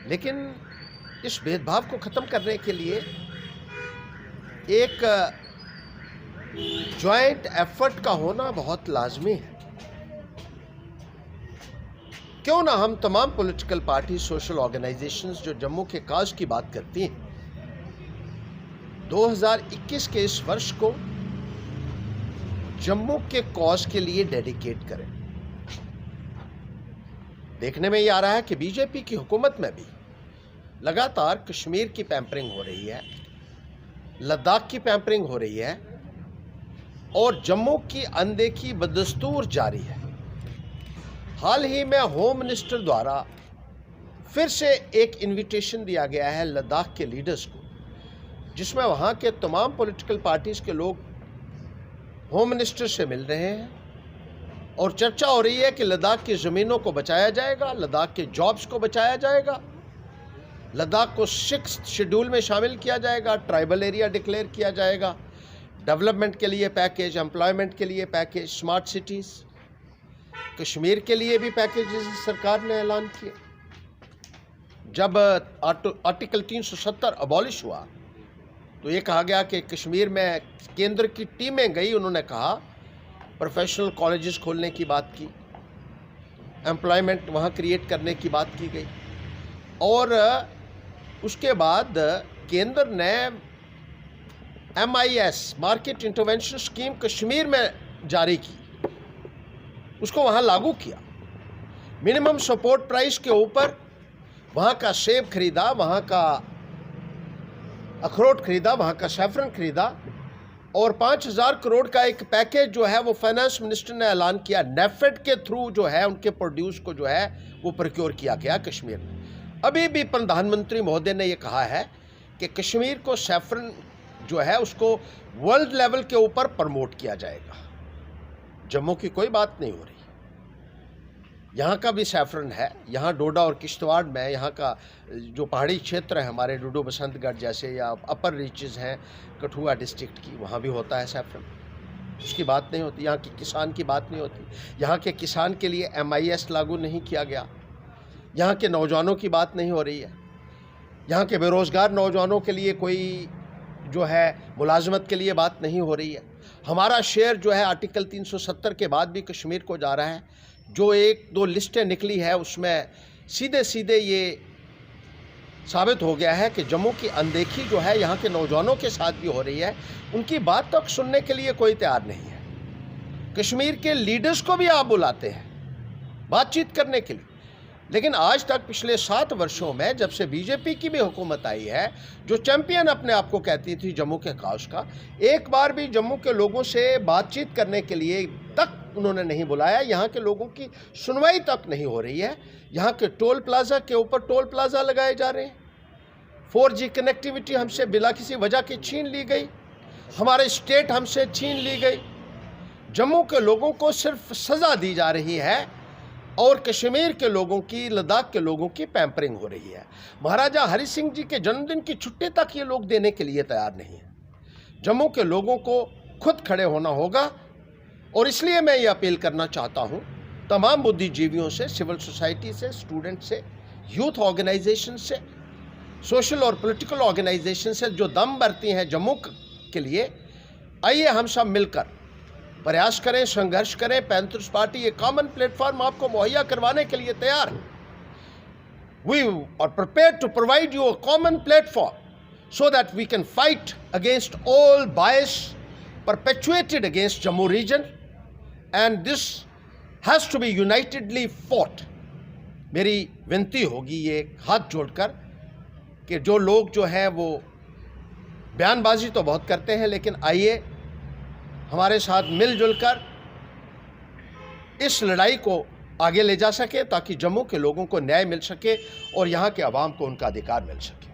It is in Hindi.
लेकिन इस भेदभाव को ख़त्म करने के लिए एक जॉइंट एफर्ट का होना बहुत लाजमी है। क्यों ना हम तमाम पॉलिटिकल पार्टी, सोशल ऑर्गेनाइजेशंस जो जम्मू के काज की बात करती हैं, 2021 के इस वर्ष को जम्मू के कॉज के लिए डेडिकेट करें। देखने में ये आ रहा है कि बीजेपी की हुकूमत में भी लगातार कश्मीर की पैम्परिंग हो रही है, लद्दाख की पैम्परिंग हो रही है और जम्मू की अनदेखी बदस्तूर जारी है। हाल ही में होम मिनिस्टर द्वारा फिर से एक इनविटेशन दिया गया है लद्दाख के लीडर्स को, जिसमें वहाँ के तमाम पॉलिटिकल पार्टीज़ के लोग होम मिनिस्टर से मिल रहे हैं और चर्चा हो रही है कि लद्दाख की ज़मीनों को बचाया जाएगा, लद्दाख के जॉब्स को बचाया जाएगा, लद्दाख को 6th शेड्यूल में शामिल किया जाएगा, ट्राइबल एरिया डिक्लेयर किया जाएगा, डेवलपमेंट के लिए पैकेज, एम्प्लॉयमेंट के लिए पैकेज, स्मार्ट सिटीज़, कश्मीर के लिए भी पैकेजेस सरकार ने ऐलान किए। जब आर्टिकल 370 अबॉलिश हुआ तो ये कहा गया कि कश्मीर में केंद्र की टीमें गई, उन्होंने कहा प्रोफेशनल कॉलेजेस खोलने की बात की, एम्प्लॉयमेंट वहाँ क्रिएट करने की बात की गई और उसके बाद केंद्र ने MIS market intervention scheme Kashmir में जारी की, उसको वहाँ लागू किया। मिनिमम सपोर्ट प्राइस के ऊपर वहाँ का सेब खरीदा, वहाँ का अखरोट खरीदा, वहाँ का सैफरन खरीदा और 5,000 करोड़ का एक पैकेज जो है वो फाइनेंस मिनिस्टर ने ऐलान किया। नेफेड के थ्रू जो है उनके प्रोड्यूस को जो है वो प्रोक्योर किया गया कश्मीर में। अभी भी प्रधानमंत्री महोदय ने ये कहा है कि कश्मीर को सैफरन जो है उसको वर्ल्ड लेवल के ऊपर प्रमोट किया जाएगा। जम्मू की कोई बात नहीं हो रही, यहाँ का भी सैफरन है। यहाँ डोडा और किश्तवाड़ में यहाँ का जो पहाड़ी क्षेत्र है हमारे डूडू बसंतगढ़ जैसे या अपर रीचेस हैं कठुआ डिस्ट्रिक्ट की, वहाँ भी होता है सैफरन, उसकी बात नहीं होती। यहाँ की किसान की बात नहीं होती, यहाँ के किसान के लिए MIS लागू नहीं किया गया, यहाँ के नौजवानों की बात नहीं हो रही है, यहाँ के बेरोज़गार नौजवानों के लिए कोई जो है मुलाजमत के लिए बात नहीं हो रही है। हमारा शेयर जो है आर्टिकल 370 के बाद भी कश्मीर को जा रहा है। जो 1-2 लिस्टें निकली है उसमें सीधे सीधे ये साबित हो गया है कि जम्मू की अनदेखी जो है यहाँ के नौजवानों के साथ भी हो रही है। उनकी बात तक सुनने के लिए कोई तैयार नहीं है। कश्मीर के लीडर्स को भी आप बुलाते हैं बातचीत करने के लिए, लेकिन आज तक पिछले 7 वर्षों में जब से बीजेपी की भी हुकूमत आई है, जो चैंपियन अपने आप को कहती थी जम्मू के काज का, एक बार भी जम्मू के लोगों से बातचीत करने के लिए तक उन्होंने नहीं बुलाया। यहाँ के लोगों की सुनवाई तक नहीं हो रही है। यहाँ के टोल प्लाजा के ऊपर टोल प्लाजा लगाए जा रहे हैं। 4G कनेक्टिविटी हमसे बिना किसी वजह की छीन ली गई, हमारे स्टेट हमसे छीन ली गई। जम्मू के लोगों को सिर्फ सज़ा दी जा रही है और कश्मीर के लोगों की, लद्दाख के लोगों की पैम्परिंग हो रही है। महाराजा हरि सिंह जी के जन्मदिन की छुट्टी तक ये लोग देने के लिए तैयार नहीं है। जम्मू के लोगों को खुद खड़े होना होगा और इसलिए मैं ये अपील करना चाहता हूँ तमाम बुद्धिजीवियों से, सिविल सोसाइटी से, स्टूडेंट से, यूथ ऑर्गेनाइजेशन से, सोशल और पॉलिटिकल ऑर्गेनाइजेशन से जो दम भरती हैं जम्मू के लिए, आइए हम सब मिलकर प्रयास करें, संघर्ष करें। पैंथर्स पार्टी एक कॉमन प्लेटफॉर्म आपको मुहैया करवाने के लिए तैयार है। We are prepared to provide you a common platform so that we can fight against all bias perpetuated against Jammu region and this has to be unitedly fought। मेरी विनती होगी ये हाथ जोड़कर कि जो लोग जो है वो बयानबाजी तो बहुत करते हैं, लेकिन आइए हमारे साथ मिलजुल कर इस लड़ाई को आगे ले जा सके ताकि जम्मू के लोगों को न्याय मिल सके और यहाँ के अवाम को उनका अधिकार मिल सके।